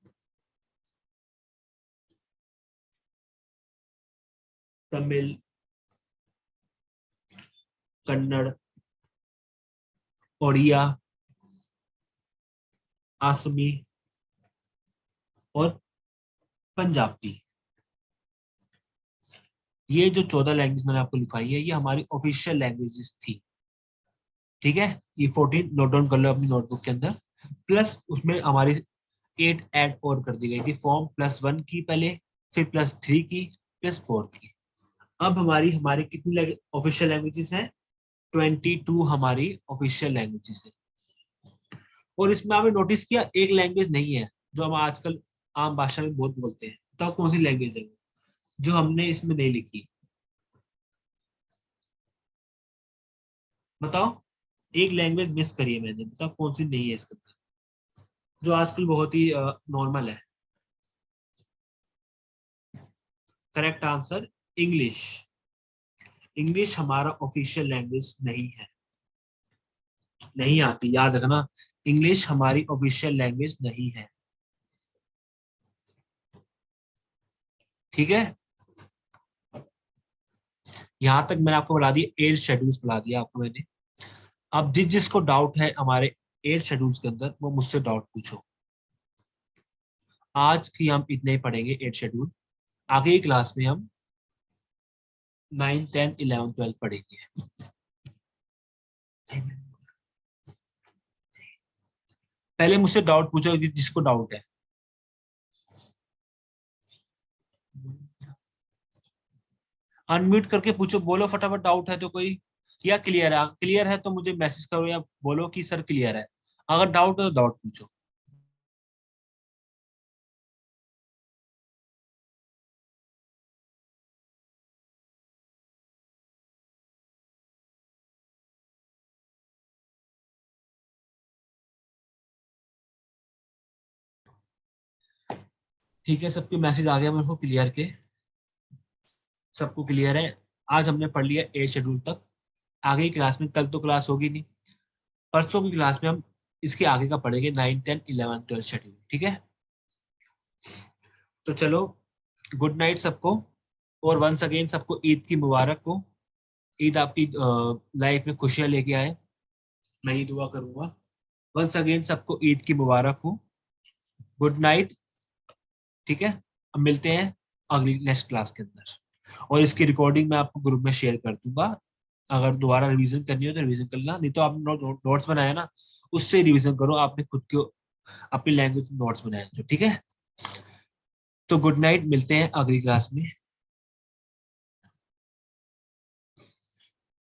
तमिल, कन्नड़, ओडिया, असमी और पंजाबी। ये जो 14 लैंग्वेज मैंने आपको लिखाई है ये हमारी ऑफिशियल लैंग्वेजेस थी। ठीक है, ये 14 नोट डाउन कर लो अपनी नोटबुक के अंदर। प्लस उसमें हमारी 8 ऐड और कर दी गई थी, फॉर्म +1 की पहले, फिर +3 की, +4 की। अब हमारी हमारी कितनी ऑफिशियल लैंग्वेजेस हैं? 22 हमारी ऑफिशियल लैंग्वेजेस है। और इसमें आपने नोटिस किया एक लैंग्वेज नहीं है जो हम आजकल आम भाषा में बहुत बोलते हैं। तो कौन सी लैंग्वेज है जो हमने इसमें नहीं लिखी? बताओ, एक लैंग्वेज मिस करी है मैंने, बताओ कौन सी नहीं है इसके अंदर, जो आजकल बहुत ही नॉर्मल है। Correct answer, English. इंग्लिश हमारा ऑफिशियल लैंग्वेज नहीं है, नहीं आती, याद रखना, इंग्लिश हमारी ऑफिशियल लैंग्वेज नहीं है। ठीक है, यहां तक मैंने आपको बता दिया, 8 शेड्यूल्स बता दिया आपको मैंने। अब जिसको डाउट है हमारे 8 शेड्यूल्स के अंदर वो मुझसे डाउट पूछो। आज की हम इतने ही पढ़ेंगे 8 शेड्यूल। आगे की क्लास में हम 9, 10, 11, 12 पढ़ेंगे। पहले मुझसे डाउट पूछो जिसको डाउट है। अनम्यूट करके पूछो, बोलो फटाफट, डाउट है तो कोई, या क्लियर है? क्लियर है तो मुझे मैसेज करो या बोलो कि सर क्लियर है। अगर डाउट है तो डाउट पूछो। ठीक है, सबके मैसेज आ गया मेरे को क्लियर के, सबको क्लियर है। आज हमने पढ़ लिया 8 शेड्यूल तक। आगे की क्लास में, कल तो क्लास होगी नहीं, परसों की क्लास में हम इसके आगे का पढ़ेंगे, 9, 10, 11, 12 शेड्यूल। ठीक है, तो चलो, गुड नाइट सबको। और वंस अगेन सबको ईद की मुबारक हो। ईद आपकी लाइफ में खुशियां लेके आए, मैं ही दुआ करूंगा। वंस अगेन सबको ईद की मुबारक हो। Good night. ठीक है, अब मिलते हैं अगली नेक्स्ट क्लास के अंदर। और इसकी रिकॉर्डिंग मैं आपको ग्रुप में शेयर कर दूंगा। अगर दोबारा रिवीजन करनी हो तो रिवीजन करना, नहीं तो आपने नोट्स बनाया ना, उससे रिवीजन करो। आपने खुद के अपनी लैंग्वेज में नोट्स बनाए जो। ठीक है, तो गुड नाइट, मिलते हैं अगली क्लास में।